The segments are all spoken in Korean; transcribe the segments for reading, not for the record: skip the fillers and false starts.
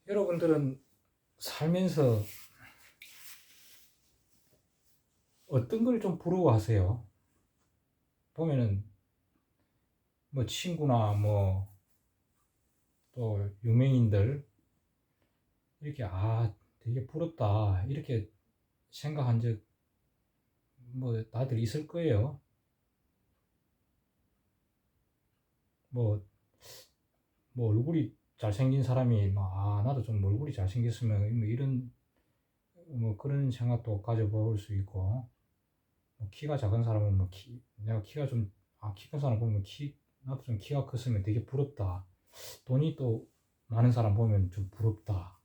여러분들은 살면서 어떤 걸 좀 부러워하세요? 보면은 뭐 친구나 뭐 또 유명인들 이렇게 되게 부럽다 이렇게 생각한 적 뭐 다들 있을 거예요. 뭐, 뭐 얼굴이 잘생긴 사람이 나도 좀 얼굴이 잘생겼으면 뭐 이런 뭐 그런 생각도 가져볼 수 있고, 뭐 키가 작은 사람은 내가 키가 좀 키 큰 사람 보면 나도 좀 키가 컸으면 되게 부럽다. 돈이 또 많은 사람 보면 좀 부럽다.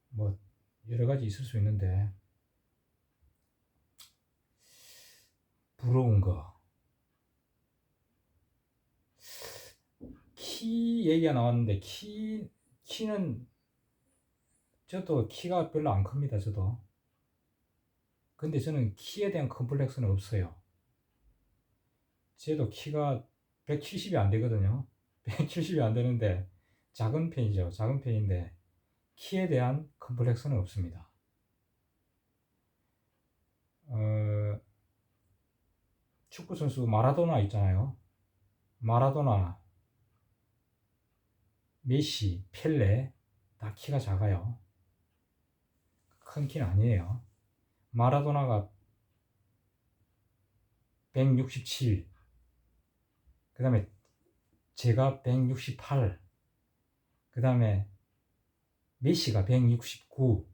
뭐 여러 가지 있을 수 있는데, 부러운 거. 키 얘기가 나왔는데, 키는 저도 키가 별로 안 큽니다. 저도. 근데 저는 키에 대한 컴플렉스는 없어요. 저도 키가 170이 안 되거든요. 170이 안 되는데 작은 편이죠. 작은 편인데 키에 대한 컴플렉스는 없습니다. 축구 선수 마라도나 있잖아요. 마라도나, 메시, 펠레 다 키가 작아요. 큰 키는 아니에요. 마라도나가 167, 그 다음에 제가 168, 그 다음에 메시가 169,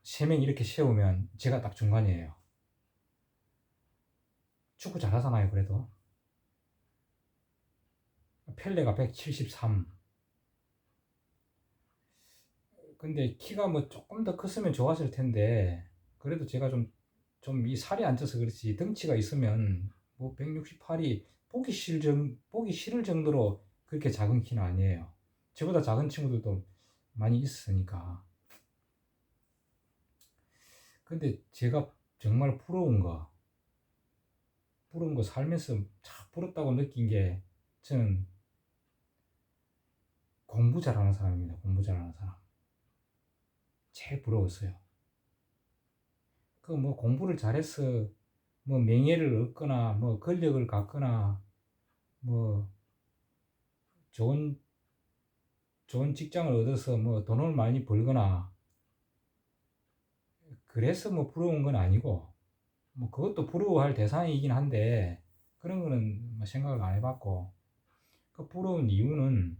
세 명 이렇게 세우면 제가 딱 중간이에요. 축구 잘하잖아요. 그래도 펠레가 173. 근데 키가 뭐 조금 더 컸으면 좋았을 텐데, 그래도 제가 좀 이 살이 안 쪄서 그렇지 덩치가 있으면 뭐 168이 보기 싫을 정도로 그렇게 작은 키는 아니에요. 저보다 작은 친구들도 많이 있으니까. 근데 제가 정말 부러운 거 살면서 참 부럽다고 느낀 게, 저는 공부 잘하는 사람입니다. 공부 잘하는 사람. 제일 부러웠어요. 그 뭐 공부를 잘해서 뭐 명예를 얻거나 뭐 권력을 갖거나 뭐 좋은 직장을 얻어서 뭐 돈을 많이 벌거나 그래서 뭐 부러운 건 아니고, 뭐 그것도 부러워할 대상이긴 한데 그런 거는 뭐 생각을 안 해봤고, 그 부러운 이유는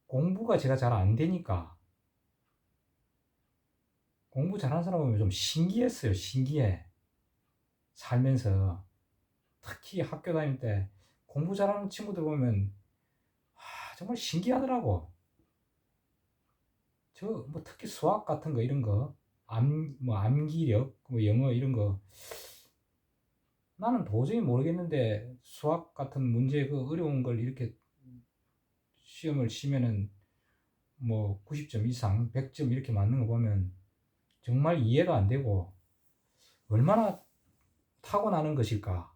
공부가 제가 잘 안 되니까. 공부 잘하는 사람 보면 좀 신기했어요. 신기해. 살면서 특히 학교 다닐 때 공부 잘하는 친구들 보면 정말 신기하더라고. 저 뭐 특히 수학 같은 거 이런 거, 뭐 암기력, 뭐 영어 이런 거 나는 도저히 모르겠는데, 수학 같은 문제 그 어려운 걸 이렇게 시험을 치면은 뭐 90점 이상, 100점 이렇게 맞는 거 보면 정말 이해가 안 되고, 얼마나 타고나는 것일까?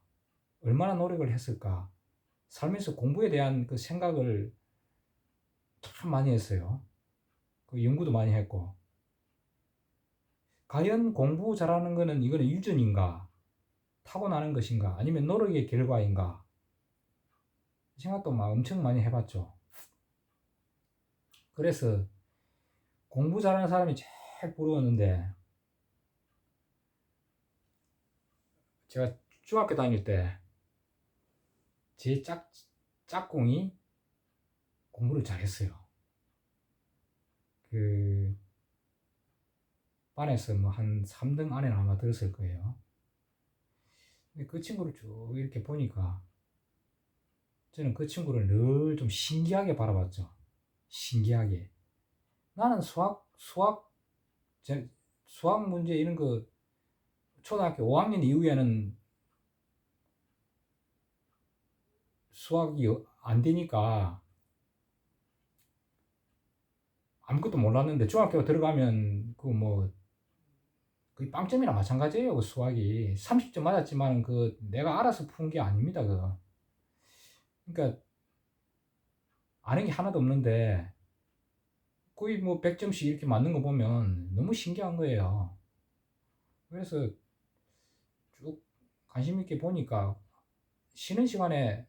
얼마나 노력을 했을까? 살면서 공부에 대한 그 생각을 참 많이 했어요. 그 연구도 많이 했고, 과연 공부 잘하는 거는 이거는 유전인가? 타고나는 것인가? 아니면 노력의 결과인가? 생각도 막 엄청 많이 해봤죠. 그래서 공부 잘하는 사람이 제일 부러웠는데, 제가 중학교 다닐 때 제 짝꿍이 공부를 잘했어요. 그 반에서 뭐 한 3등 안에는 아마 들었을 거예요. 근데 그 친구를 쭉 이렇게 보니까 저는 그 친구를 늘 좀 신기하게 바라봤죠. 신기하게. 나는 수학 문제 이런 거 초등학교 5학년 이후에는 수학이 안 되니까 아무것도 몰랐는데, 중학교 들어가면 그 뭐 거의 빵점이나 마찬가지예요. 그 수학이 30점 맞았지만 그 내가 알아서 푼 게 아닙니다. 그 그러니까 아는 게 하나도 없는데 거의 뭐 100점씩 이렇게 맞는 거 보면 너무 신기한 거예요. 그래서 쭉 관심 있게 보니까 쉬는 시간에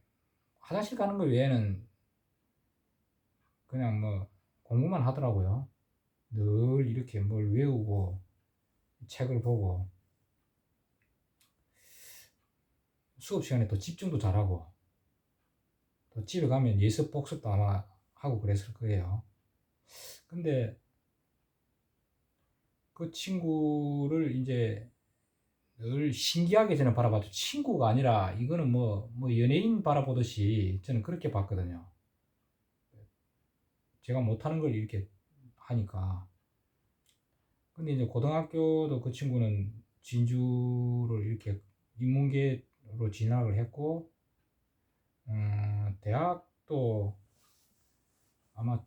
화장실 가는 거 외에는 그냥 뭐 공부만 하더라고요. 늘 이렇게 뭘 외우고 책을 보고 수업 시간에 또 집중도 잘하고 또 집에 가면 예습 복습도 아마 하고 그랬을 거예요. 근데 그 친구를 이제 늘 신기하게 저는 바라봤죠. 친구가 아니라 이거는 뭐 연예인 바라보듯이 저는 그렇게 봤거든요. 제가 못하는 걸 이렇게 하니까. 근데 이제 고등학교도 그 친구는 진주를 이렇게 인문계로 진학을 했고, 대학도 아마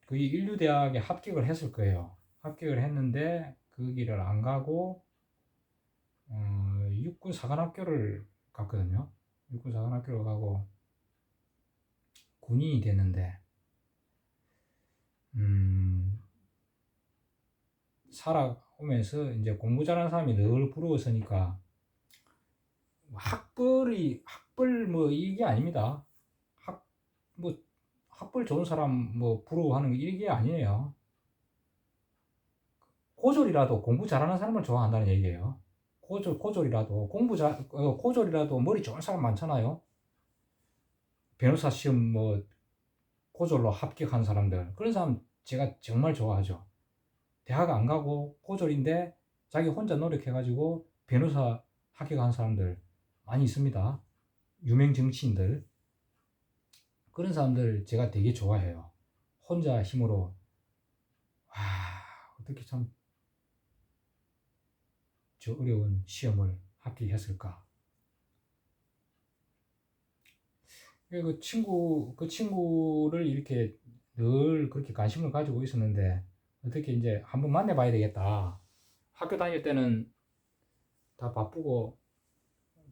거의 인류대학에 합격을 했을 거예요. 합격을 했는데 그 길을 안 가고 육군 사관학교를 갔거든요. 육군 사관학교를 가고 군인이 됐는데 살아오면서 이제 공부 잘하는 사람이 늘 부러웠으니까 학벌 뭐 이게 아닙니다. 뭐 학벌 좋은 사람 뭐 부러워하는 이게 아니에요. 고졸이라도 공부 잘하는 사람을 좋아한다는 얘기예요. 고졸이라도 고졸이라도 머리 좋은 사람 많잖아요. 변호사 시험 뭐 고졸로 합격한 사람들 그런 사람 제가 정말 좋아하죠. 대학 안 가고 고졸인데 자기 혼자 노력해가지고 변호사 합격한 사람들 많이 있습니다. 유명 정치인들 그런 사람들 제가 되게 좋아해요. 혼자 힘으로 어떻게 참 저 어려운 시험을 합격했을까. 그 친구를 이렇게 늘 그렇게 관심을 가지고 있었는데 어떻게 이제 한번 만나봐야 되겠다. 학교 다닐 때는 다 바쁘고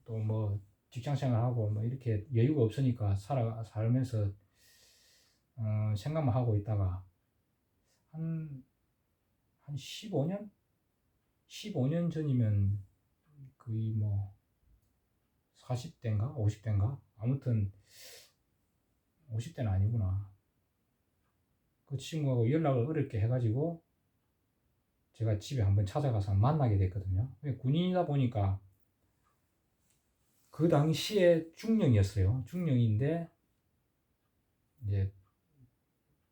또 뭐 직장 생활하고 뭐 이렇게 여유가 없으니까 살면서 생각만 하고 있다가 한, 한 15년? 15년 전이면 거의 뭐 40대인가? 50대인가? 아무튼 50대는 아니구나. 그 친구하고 연락을 어렵게 해가지고 제가 집에 한번 찾아가서 만나게 됐거든요. 군인이다 보니까 그 당시에 중령이었어요. 중령인데 이제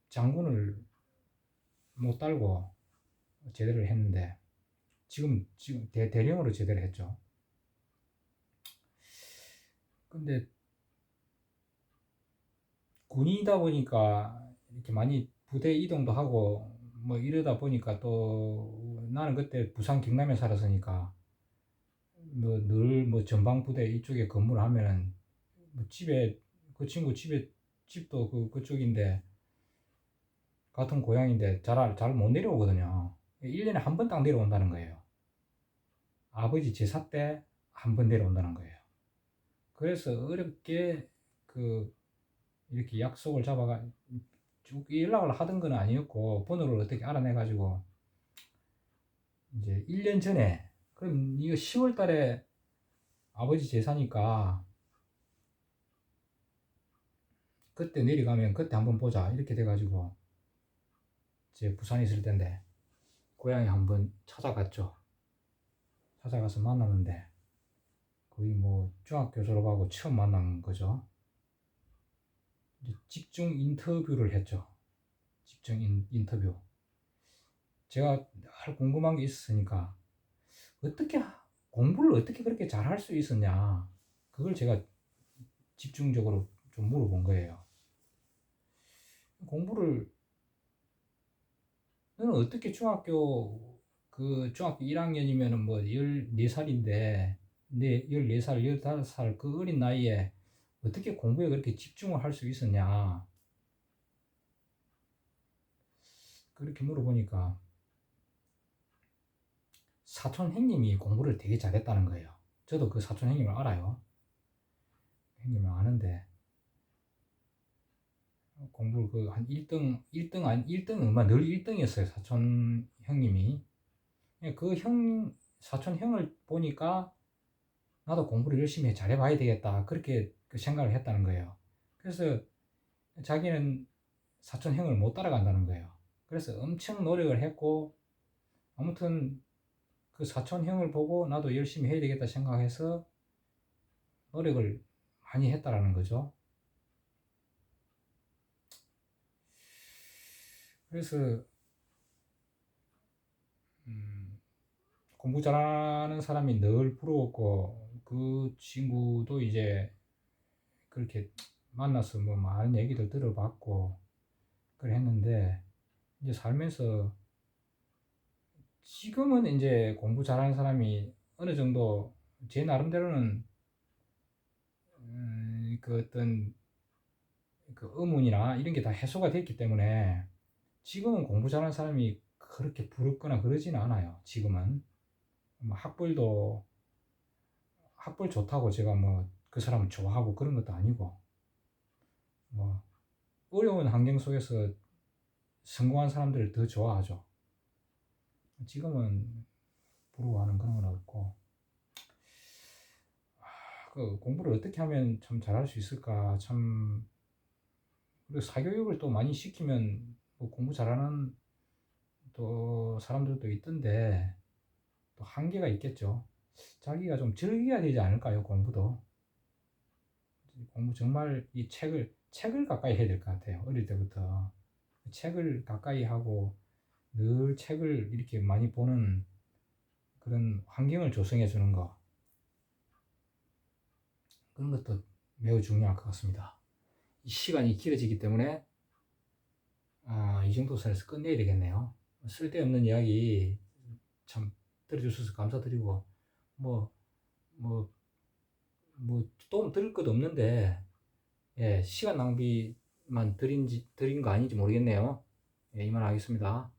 장군을 못 달고 제대를 했는데 지금 대령으로 제대를 했죠. 근데 군인이다 보니까 이렇게 많이 부대 이동도 하고 뭐 이러다 보니까 또 나는 그때 부산 경남에 살았으니까 뭐 늘 뭐 전방부대 이쪽에 근무를 하면은 뭐 집에 그 친구 집도 그쪽인데 같은 고향인데 잘 못 내려오거든요. 1년에 한 번 딱 내려온다는 거예요. 아버지 제사 때 한 번 내려온다는 거예요. 그래서 어렵게 그 이렇게 약속을 잡아가 쭉 연락을 하던 건 아니었고 번호를 어떻게 알아내가지고 이제 1년 전에 그럼 이거 10월 달에 아버지 제사니까 그때 내려가면 그때 한번 보자 이렇게 돼가지고 제 부산에 있을 텐데 고향에 한번 찾아갔죠. 찾아가서 만났는데 거의 뭐 중학교 졸업하고 처음 만난 거죠. 집중 인터뷰를 했죠. 집중 인터뷰. 제가 늘 궁금한 게 있었으니까 어떻게 공부를 어떻게 그렇게 잘 할 수 있었냐 그걸 제가 집중적으로 좀 물어본 거예요. 공부를 너는 어떻게 중학교 1학년이면은 뭐 14살인데 내 14살 15살 그 어린 나이에 어떻게 공부에 그렇게 집중을 할 수 있었냐 그렇게 물어보니까 사촌 형님이 공부를 되게 잘했다는 거예요. 저도 그 사촌 형님을 알아요. 형님을 아는데 공부를 그 한 1등 아니 1등은 늘 1등이었어요. 사촌 형님이. 그 사촌 형을 보니까 나도 공부를 열심히 잘해봐야 되겠다. 그렇게 그 생각을 했다는 거예요. 그래서 자기는 사촌 형을 못 따라간다는 거예요. 그래서 엄청 노력을 했고, 아무튼 그 사촌 형을 보고 나도 열심히 해야 되겠다 생각해서 노력을 많이 했다라는 거죠. 그래서 공부 잘하는 사람이 늘 부러웠고, 그 친구도 이제 그렇게 만나서 뭐 많은 얘기들 들어봤고 그래 했는데, 이제 살면서 지금은 이제 공부 잘하는 사람이 어느 정도 제 나름대로는 그 어떤 그 의문이나 이런 게 다 해소가 됐기 때문에 지금은 공부 잘하는 사람이 그렇게 부럽거나 그러지는 않아요. 지금은 뭐 학벌 좋다고 제가 뭐 그 사람을 좋아하고 그런 것도 아니고, 뭐 어려운 환경 속에서 성공한 사람들을 더 좋아하죠. 지금은 부러워하는 그런 건 없고, 그 공부를 어떻게 하면 참 잘할 수 있을까 참. 그리고 사교육을 또 많이 시키면 뭐 공부 잘하는 또 사람들도 있던데 또 한계가 있겠죠. 자기가 좀 즐겨야 되지 않을까요? 공부도. 공부 정말 이 책을 가까이 해야 될 것 같아요. 어릴 때부터 책을 가까이 하고 늘 책을 이렇게 많이 보는 그런 환경을 조성해 주는 거, 그런 것도 매우 중요할 것 같습니다. 이 시간이 길어지기 때문에 이 정도 선에서 끝내야 되겠네요. 쓸데없는 이야기 참 들어주셔서 감사드리고, 뭐, 뭐, 또 들을 것도 없는데, 예, 시간 낭비만 드린 거 아닌지 모르겠네요. 예, 이만 하겠습니다.